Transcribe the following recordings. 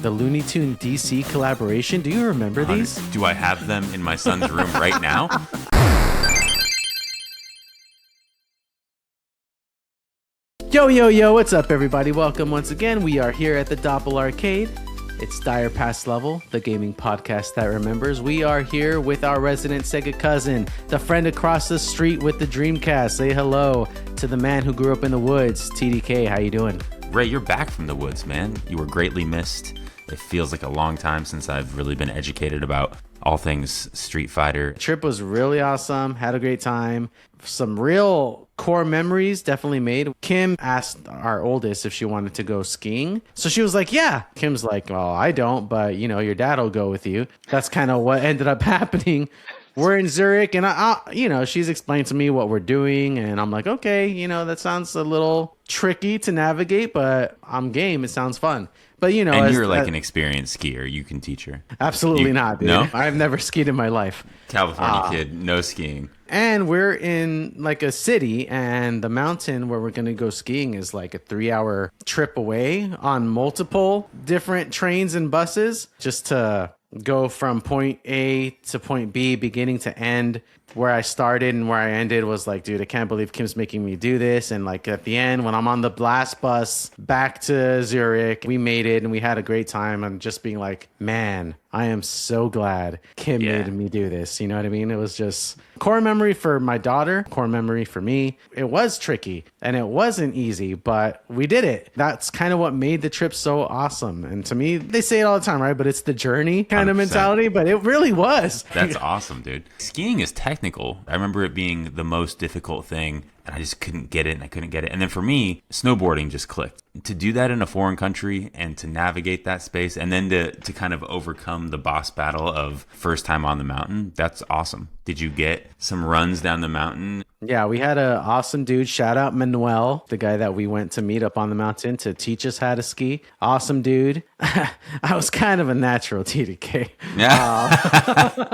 the Looney Tune DC collaboration. Do you remember these? Do I have them in my son's room right now? Yo, what's up, everybody? Welcome once again. We are here at the Doppel Arcade. It's Dire Past Level, the gaming podcast that remembers. We are here with our resident Sega cousin, the friend across the street with the Dreamcast. Say hello to the man who grew up in the woods, TDK. How you doing? Ray, you're back from the woods, man. You were greatly missed. It feels like a long time since I've really been educated about all things Street Fighter. Trip was really awesome. Had a great time. Some real core memories definitely made. Kim asked our oldest if she wanted to go skiing. So she was like, yeah. Kim's like, well, I don't, but you know, your dad will go with you. That's kind of what ended up happening. We're in Zurich and she's explained to me what we're doing. And I'm like, okay, that sounds a little tricky to navigate, but I'm game. It sounds fun. But and you're like an experienced skier. You can teach her. Absolutely not, dude. No? I've never skied in my life. California kid, no skiing. And we're in like a city, and the mountain where we're going to go skiing is like a 3-hour trip away on multiple different trains and buses just to go from point A to point B, beginning to end. Where I started and where I ended was like, dude, I can't believe Kim's making me do this. And like at the end, when I'm on the blast bus back to Zurich, we made it and we had a great time. And just being like, man, I am so glad Kim made me do this. You know what I mean? It was just core memory for my daughter, core memory for me. It was tricky and it wasn't easy, but we did it. That's kind of what made the trip so awesome. And to me, they say it all the time, right? But it's the journey kind 100%. Of mentality, but it really was. That's awesome, dude. Skiing is technical. I remember it being the most difficult thing, and I just couldn't get it, And then for me, snowboarding just clicked. To do that in a foreign country and to navigate that space and then to kind of overcome the boss battle of first time on the mountain, that's awesome. Did you get some runs down the mountain? Yeah, we had an awesome dude. Shout out Manuel, the guy that we went to meet up on the mountain to teach us how to ski. Awesome dude. I was kind of a natural TDK. Yeah.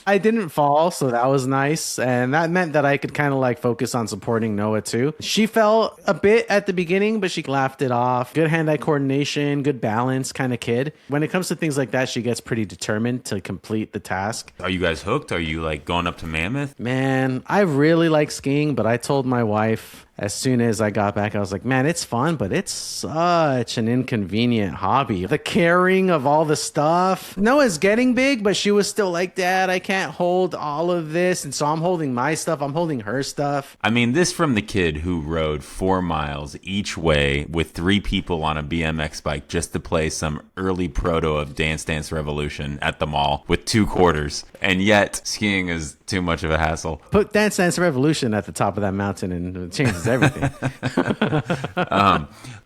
I didn't fall, so that was nice. And that meant that I could kind of like focus on supporting Noah too. She fell a bit at the beginning, but she laughed it off. Good hand-eye coordination, good balance kind of kid. When it comes to things like that, she gets pretty determined to complete the task. Are you guys hooked? Are you like going up to Mammoth? Man, I really like skiing, but I told my wife as soon as I got back, I was like, man, it's fun, but it's such an inconvenient hobby. The carrying of all the stuff. Noah's getting big, but she was still like, Dad, I can't hold all of this. And so I'm holding my stuff. I'm holding her stuff. I mean, this from the kid who rode 4 miles each way with 3 people on a BMX bike just to play some early proto of Dance Dance Revolution at the mall with 2 quarters. And yet skiing is too much of a hassle. Put Dance Dance Revolution at the top of that mountain and it changes everything.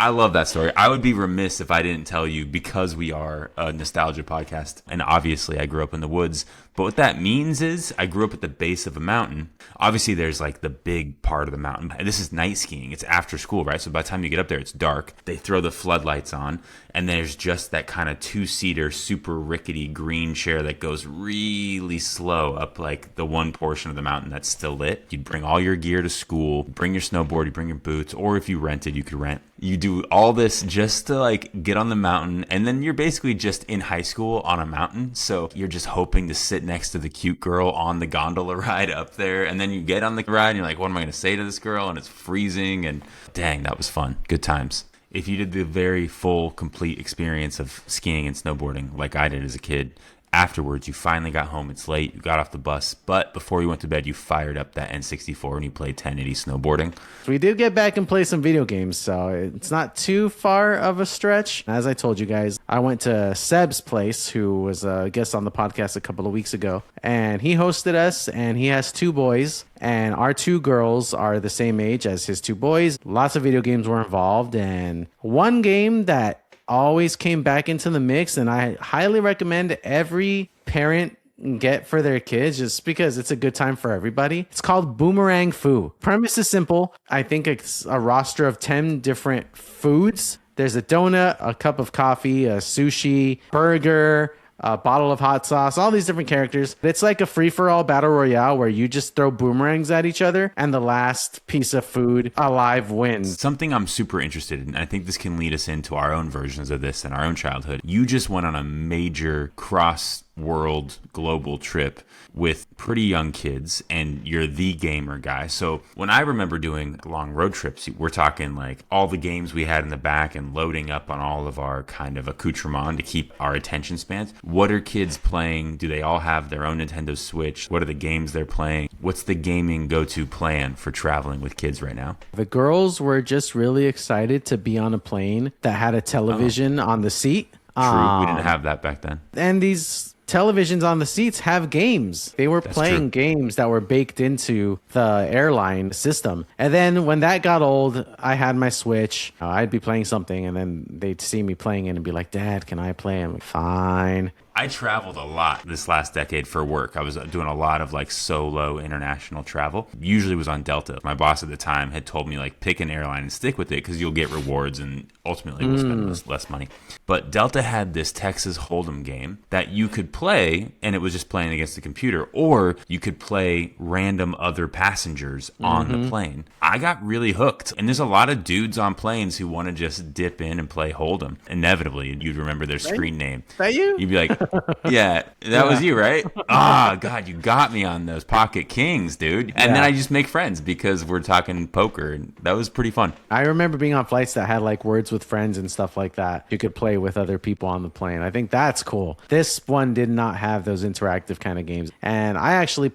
I love that story. I would be remiss if I didn't tell you, because we are a nostalgia podcast and obviously I grew up in the woods, but what that means is I grew up at the base of a mountain. Obviously there's like the big part of the mountain. This is night skiing. It's after school, right? So by the time you get up there, it's dark. They throw the floodlights on and there's just that kind of 2-seater super rickety green chair that goes really slow up like the one portion of the mountain that's still lit. You'd bring all your gear to school, bring your snowboard, you bring your boots, or if you rented, you could rent. You do all this just to like get on the mountain, and then you're basically just in high school on a mountain, so you're just hoping to sit next to the cute girl on the gondola ride up there, and then you get on the ride and you're like, what am I going to say to this girl? And it's freezing, and dang, that was fun. Good times. If you did the very full, complete experience of skiing and snowboarding like I did as a kid, afterwards, you finally got home. It's late. You got off the bus. But before you went to bed, you fired up that N64 and you played 1080 snowboarding. We did get back and play some video games, so it's not too far of a stretch. As I told you guys, I went to Seb's place, who was a guest on the podcast a couple of weeks ago. And he hosted us, and he has 2 boys. And our 2 girls are the same age as his 2 boys. Lots of video games were involved. And one game that always came back into the mix, and I highly recommend every parent get for their kids just because it's a good time for everybody. It's called Boomerang Foo. Premise is simple. I think it's a roster of 10 different foods. There's a donut, a cup of coffee, a sushi, burger, a bottle of hot sauce, all these different characters. It's like a free-for-all battle royale where you just throw boomerangs at each other and the last piece of food alive wins. Something I'm super interested in, and I think this can lead us into our own versions of this in our own childhood. You just went on a major cross-world global trip with pretty young kids, and you're the gamer guy. So when I remember doing long road trips, we're talking like all the games we had in the back and loading up on all of our kind of accoutrement to keep our attention spans. What are kids playing? Do they all have their own Nintendo Switch? What are the games they're playing? What's the gaming go-to plan for traveling with kids right now? The girls were just really excited to be on a plane that had a television on the seat. True, we didn't have that back then. And these televisions on the seats have games. They were playing games that were baked into the airline system. And then when that got old, I had my Switch. I'd be playing something, and then they'd see me playing it and be like, Dad, can I play? I'm like, fine. I traveled a lot this last decade for work. I was doing a lot of like solo international travel. Usually was on Delta. My boss at the time had told me like pick an airline and stick with it because you'll get rewards and ultimately we'll spend less money. But Delta had this Texas Hold'em game that you could play, and it was just playing against the computer, or you could play random other passengers on the plane. I got really hooked, and there's a lot of dudes on planes who want to just dip in and play Hold'em. Inevitably, you'd remember their screen name. Is that you? You'd be like, yeah, that was you, right? God, you got me on those pocket kings, dude. And then I just make friends because we're talking poker, and that was pretty fun. I remember being on flights that had like words with friends and stuff like that. You could play with other people on the plane. I think that's cool. This one did not have those interactive kind of games. And I actually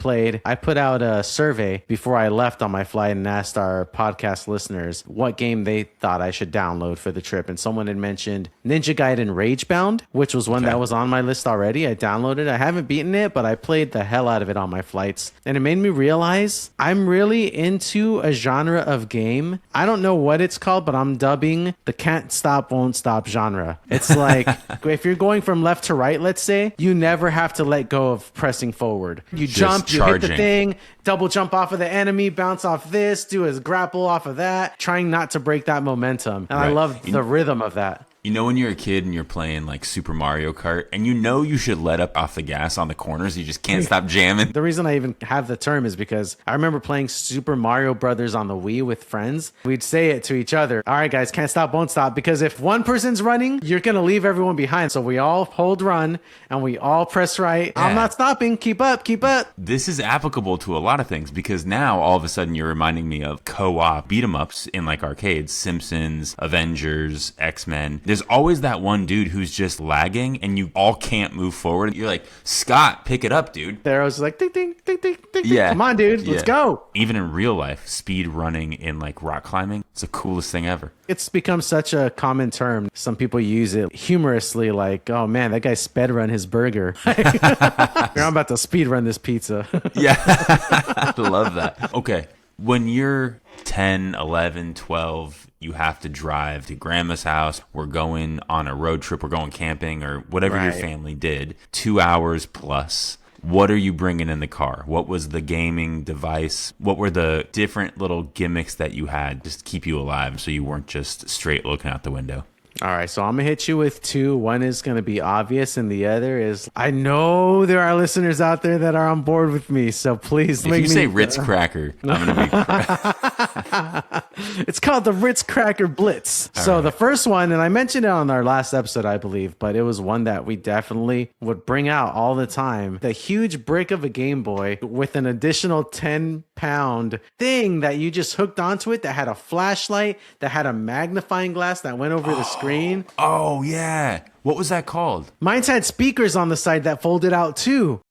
I put out a survey before I left on my flight and asked our podcast listeners what game they thought I should download for the trip. And someone had mentioned Ninja Gaiden Ragebound, which was one that was on my list already. I downloaded it. I haven't beaten it, but I played the hell out of it on my flights. And it made me realize I'm really into a genre of game. I don't know what it's called, but I'm dubbing the can't stop, won't stop genre. It's like if you're going from left to right, let's say, you never have to let go of pressing forward. You Just jump, you hit the charging. thing, double jump off of the enemy, bounce off this, do a grapple off of that, trying not to break that momentum. And I Right. love the rhythm of that. You know when you're a kid and you're playing like Super Mario Kart and you know you should let up off the gas on the corners, you just can't stop jamming. The reason I even have the term is because I remember playing Super Mario Brothers on the Wii with friends. We'd say it to each other. All right, guys, can't stop, won't stop. Because if one person's running, you're going to leave everyone behind. So we all hold run and we all press right. Yeah. I'm not stopping. Keep up, keep up. This is applicable to a lot of things because now all of a sudden you're reminding me of co-op beat 'em ups in like arcades, Simpsons, Avengers, X-Men. There's always that one dude who's just lagging and you all can't move forward. You're like, Scott, pick it up, dude. There I was like, ding, ding, ding, ding, ding. Yeah. Come on, dude, let's go. Even in real life, speed running in like rock climbing, it's the coolest thing ever. It's become such a common term. Some people use it humorously, like, oh man, that guy sped run his burger. I'm about to speed run this pizza. Yeah, I love that. Okay, when you're 10, 11, 12, you have to drive to grandma's house. We're going on a road trip. We're going camping or whatever your Right. family did. 2 hours plus. What are you bringing in the car? What was the gaming device? What were the different little gimmicks that you had just to keep you alive so you weren't just straight looking out the window? All right, so I'm going to hit you with two. One is going to be obvious, and the other is I know there are listeners out there that are on board with me, so please If you say Ritz cracker, I'm going to be... It's called the Ritz Cracker Blitz. So the first one, and I mentioned it on our last episode, I believe, but it was one that we definitely would bring out all the time. The huge brick of a Game Boy with an additional 10-pound thing that you just hooked onto it that had a flashlight, that had a magnifying glass that went over the screen. Oh, yeah. What was that called? Mine's had speakers on the side that folded out too.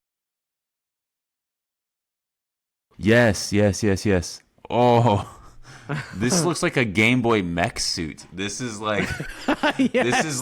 Yes. Oh, this looks like a Game Boy mech suit. This is like Yes,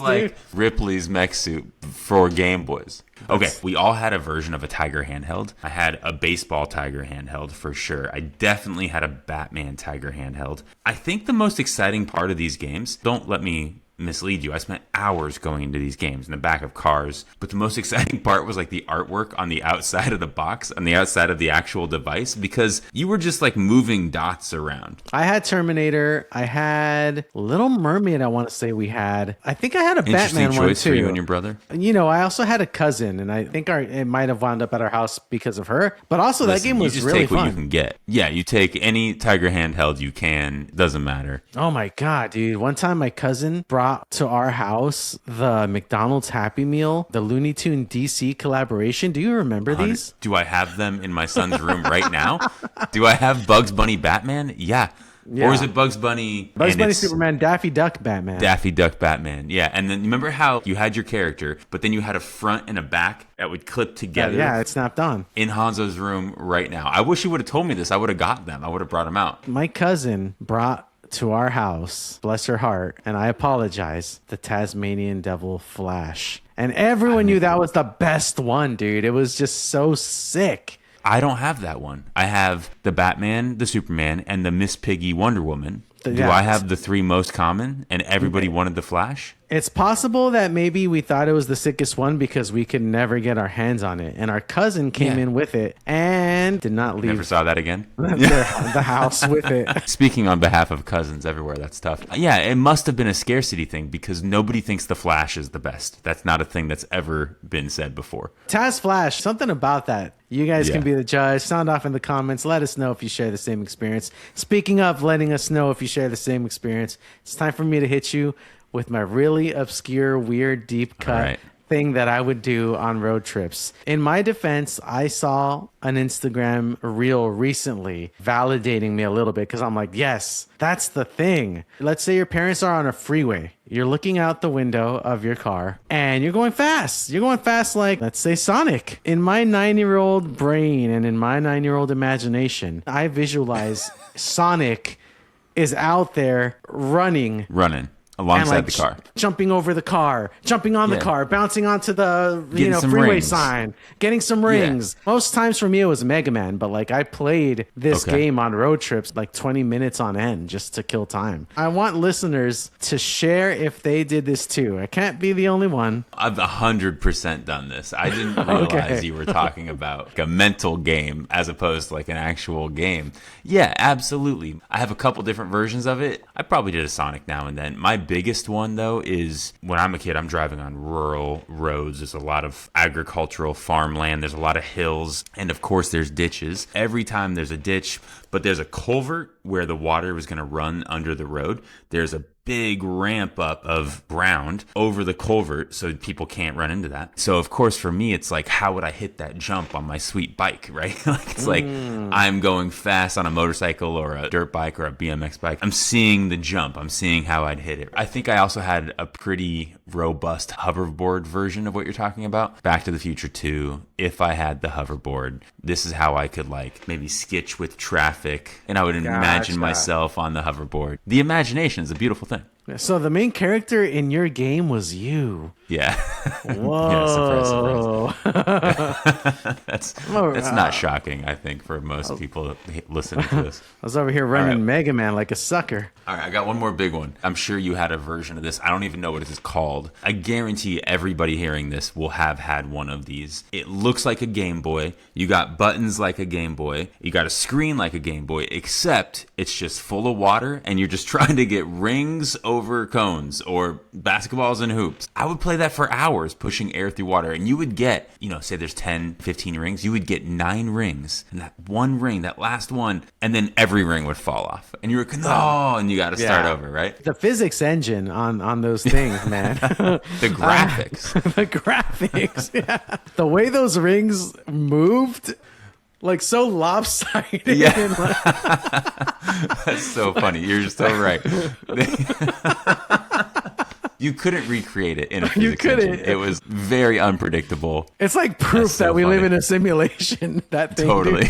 Ripley's mech suit for Game Boys. Okay, we all had a version of a Tiger handheld. I had a baseball Tiger handheld for sure. I definitely had a Batman Tiger handheld. I think the most exciting part of these games, don't let me mislead you, I spent hours going into these games in the back of cars, but the most exciting part was like the artwork on the outside of the box, on the outside of the actual device, because you were just like moving dots around. I had Terminator. I had Little Mermaid. I want to say we had. I think I had a Interesting Batman one choice too. for you and your brother. I also had a cousin, and I think it might have wound up at our house because of her. But also, that game was really fun. You just take what you can get. Yeah, you take any Tiger handheld you can. Doesn't matter. Oh my God, dude. One time my cousin brought to our house the McDonald's Happy Meal, the Looney Tune DC collaboration. Do you remember these? Do I have them in my son's room right now? Do I have Bugs Bunny Batman? Yeah. Or is it Bugs Bunny? Bugs Bunny Superman, Daffy Duck Batman. Daffy Duck Batman, yeah. And then remember how you had your character, but then you had a front and a back that would clip together? Yeah, it snapped on. In Hanzo's room right now. I wish you would have told me this. I would have got them. I would have brought them out. My cousin brought to our house, bless her heart, and I apologize, the Tasmanian Devil Flash. And everyone knew that was the best one, dude. It was just so sick. I don't have that one. I have the Batman, the Superman, and the Miss Piggy Wonder Woman. Do I have the three most common and everybody wanted the Flash? It's possible that maybe we thought it was the sickest one because we could never get our hands on it. And our cousin came in with it and did not leave. Never saw that again? the house with it. Speaking on behalf of cousins everywhere, that's tough. Yeah, it must have been a scarcity thing because nobody thinks the Flash is the best. That's not a thing that's ever been said before. Taz Flash, something about that. You guys can be the judge. Sound off in the comments. Let us know if you share the same experience. Speaking of letting us know if you share the same experience, it's time for me to hit you with my really obscure, weird, deep cut thing that I would do on road trips. In my defense, I saw an Instagram reel recently validating me a little bit because I'm like, yes, that's the thing. Let's say your parents are on a freeway. You're looking out the window of your car and you're going fast. You're going fast like, let's say, Sonic. In my 9-year-old brain and in my 9-year-old imagination, I visualize Sonic is out there running. Alongside the car. Jumping over the car, jumping on the car, bouncing onto the freeway rings. sign, getting some rings. Most times for me it was Mega Man, but like I played this game on road trips like 20 minutes on end just to kill time. I want listeners to share if they did this too. I can't be the only one. I've 100% done this. I didn't realize you were talking about like a mental game as opposed to like an actual game. Yeah, absolutely. I have a couple different versions of it. I probably did a Sonic now and then. My biggest one though is when I'm a kid, I'm driving on rural roads. There's a lot of agricultural farmland. There's a lot of hills. And of course there's ditches. Every time there's a ditch, but there's a culvert where the water was going to run under the road. There's a big ramp up of ground over the culvert so people can't run into that. So of course for me it's like, how would I hit that jump on my sweet bike, right? Like it's like I'm going fast on a motorcycle or a dirt bike or a BMX bike. I'm seeing the jump. I'm seeing how I'd hit it. I think I also had a pretty robust hoverboard version of what you're talking about. Back to the Future 2, if I had the hoverboard, this is how I could like maybe sketch with traffic and I would imagine myself on the hoverboard. The imagination is a beautiful thing. So the main character in your game was you. Yeah. Whoa. Surprise. That's not shocking, I think, for most people listening to this. I was over here running Mega Man like a sucker. All right, I got one more big one. I'm sure you had a version of this. I don't even know what it is called. I guarantee everybody hearing this will have had one of these. It looks like a Game Boy. You got buttons like a Game Boy. You got a screen like a Game Boy, except it's just full of water and you're just trying to get rings over cones or basketballs and hoops. I would play that for hours, pushing air through water, and you would get, say there's 10, 15 rings, you would get 9 rings, and that one ring, that last one, and then every ring would fall off, and you were and you got to start over, right? The physics engine on those things, man. The graphics. The graphics, yeah. The way those rings moved, like so lopsided. Yeah. That's so funny. You're so right. You couldn't recreate it in a physics engine. It was very unpredictable. It's like proof that we live in a simulation. That thing, totally.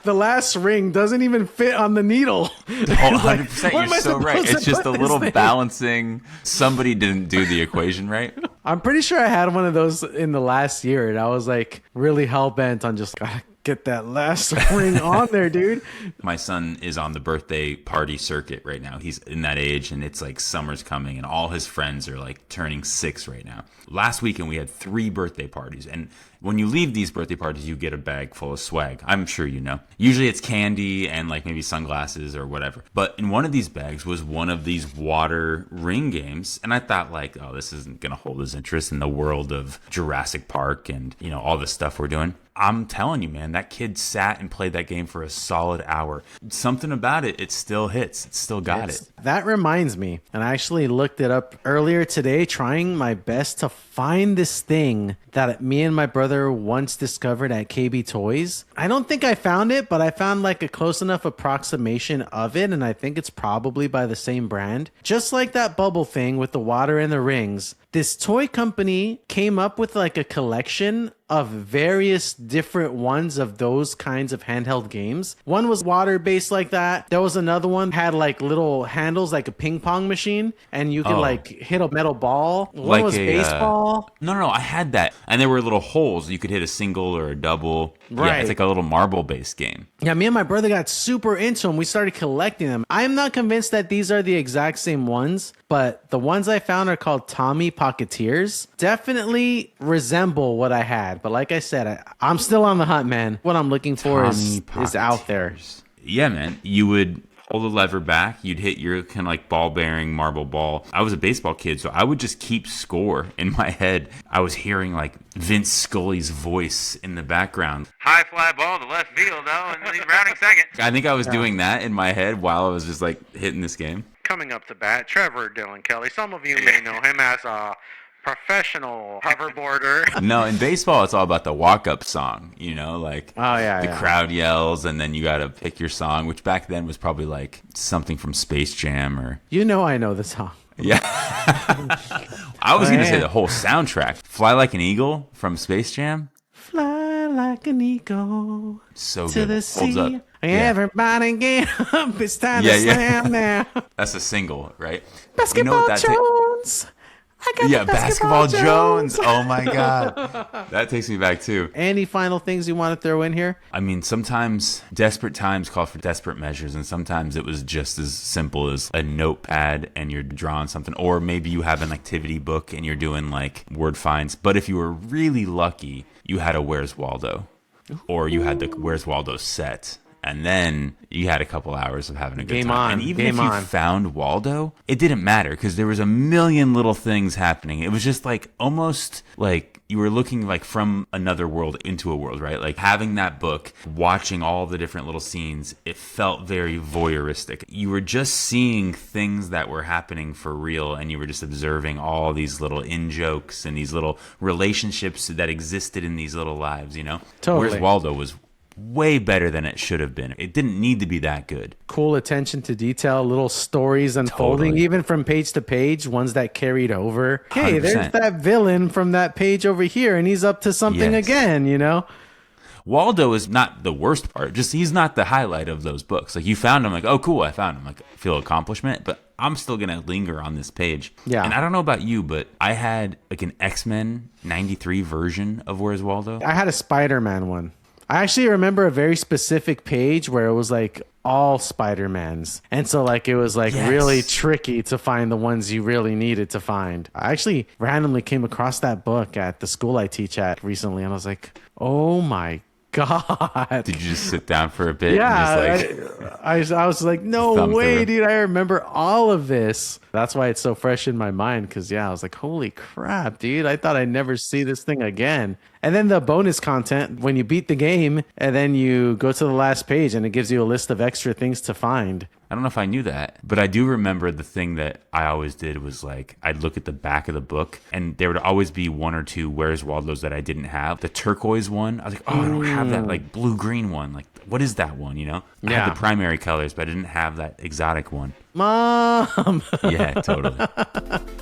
The last ring doesn't even fit on the needle. 100%. You're so right. It's just a little balancing. Somebody didn't do the equation right. I'm pretty sure I had one of those in the last year, and I was like really hell bent on just Get that last ring on there, dude. My son is on the birthday party circuit right now. He's in that age, and it's like summer's coming, and all his friends are like turning 6 right now. Last weekend, we had 3 birthday parties, and when you leave these birthday parties, you get a bag full of swag. I'm sure you know. Usually it's candy and like maybe sunglasses or whatever. But in one of these bags was one of these water ring games. And I thought like, oh, this isn't going to hold his interest in the world of Jurassic Park and, you know, all the stuff we're doing. I'm telling you, man, that kid sat and played that game for a solid hour. Something about it, it still hits. It still got it. That reminds me, and I actually looked it up earlier today, trying my best to find this thing that me and my brother once discovered at KB Toys. I don't think I found it, but I found like a close enough approximation of it, and I think it's probably by the same brand. Just like that bubble thing with the water and the rings, this toy company came up with like a collection of various different ones of those kinds of handheld games. One was water-based like that. There was another one had like little handles like a ping pong machine, and you could like hit a metal ball. One Like was a, baseball. No, I had that. And there were little holes. You could hit a single or a double. Yeah, Right. it's like a little marble-based game. Yeah, me and my brother got super into them. We started collecting them. I'm not convinced that these are the exact same ones, but the ones I found are called Tommy Pocketeers. Definitely resemble what I had. But like I said, I'm still on the hunt, man. What I'm looking for is out there. Yeah, man. You would hold the lever back. You'd hit your kind of like ball bearing marble ball. I was a baseball kid, so I would just keep score in my head. I was hearing like Vince Scully's voice in the background. High fly ball to left field, though, and he's rounding second. I think I was doing that in my head while I was just like hitting this game. Coming up to bat, Trevor Dylan Kelly. Some of you may know him as a professional hoverboarder. No, in baseball, it's all about the walk-up song, you know, like the crowd yells, and then you got to pick your song, which back then was probably like something from Space Jam or... You know I know the song. Yeah. I was going to say the whole soundtrack. Fly Like an Eagle from Space Jam. Fly like an eagle so to good. the sea. Holds up. Everybody get up. It's time to slam now. That's a single, right? Basketball Jones. I got the Basketball Jones. Oh my God. That takes me back too. Any final things you want to throw in here? I mean, sometimes desperate times call for desperate measures, and sometimes it was just as simple as a notepad and you're drawing something, or maybe you have an activity book and you're doing like word finds. But if you were really lucky, you had a Where's Waldo, or you had the Where's Waldo set. And then you had a couple hours of having a good time. And even if you found Waldo, it didn't matter because there was a million little things happening. It was just like almost like you were looking like from another world into a world, right? Like having that book, watching all the different little scenes, it felt very voyeuristic. You were just seeing things that were happening for real, and you were just observing all these little in-jokes and these little relationships that existed in these little lives, you know? Totally. Whereas Waldo was way better than it should have been. It didn't need to be that good. Cool attention to detail, little stories unfolding, even from page to page, ones that carried over. Hey, 100%. there's that villain from that page over here, and he's up to something again, you know? Waldo is not the worst part. Just he's not the highlight of those books. Like you found him, like, oh, cool, I found him. Like, I feel accomplishment, but I'm still going to linger on this page. Yeah. And I don't know about you, but I had like an X-Men 93 version of Where's Waldo. I had a Spider-Man one. I actually remember a very specific page where it was like all Spider-Mans. And so like it was like really tricky to find the ones you really needed to find. I actually randomly came across that book at the school I teach at recently, and I was like, oh my God. Did you just sit down for a bit? Yeah, and just like, I was like, no way, dude. I remember all of this. That's why it's so fresh in my mind. Because, yeah, I was like, holy crap, dude. I thought I'd never see this thing again. And then the bonus content, when you beat the game, and then you go to the last page, and it gives you a list of extra things to find. I don't know if I knew that, but I do remember the thing that I always did was like, I'd look at the back of the book and there would always be one or two Where's Waldo's that I didn't have. The turquoise one, I was like, oh, I don't have that like blue-green one. Like, what is that one, you know? I had the primary colors, but I didn't have that exotic one. Mom! Yeah, totally.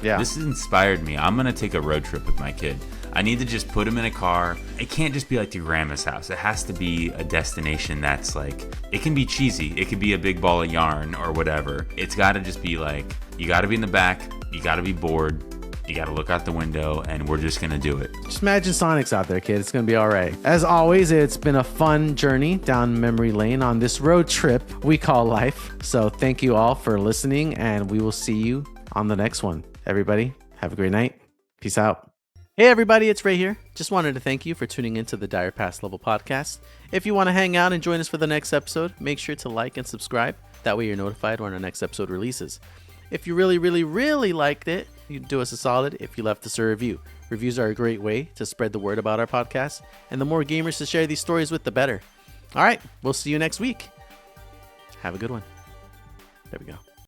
Yeah. This has inspired me. I'm going to take a road trip with my kid. I need to just put him in a car. It can't just be like to grandma's house. It has to be a destination that's like, it can be cheesy. It could be a big ball of yarn or whatever. It's got to just be like, you got to be in the back. You got to be bored. You got to look out the window, and we're just going to do it. Just imagine Sonic's out there, kid. It's going to be all right. As always, it's been a fun journey down memory lane on this road trip we call life. So thank you all for listening, and we will see you on the next one. Everybody, have a great night. Peace out. Hey everybody, it's Ray here. Just wanted to thank you for tuning into the Dire Past Level podcast. If you want to hang out and join us for the next episode, make sure to like and subscribe. That way you're notified when our next episode releases. If you really liked it, you'd do us a solid if you left us a review. Reviews are a great way to spread the word about our podcast, and the more gamers to share these stories with, the better. All right, we'll see you next week. Have a good one. There we go.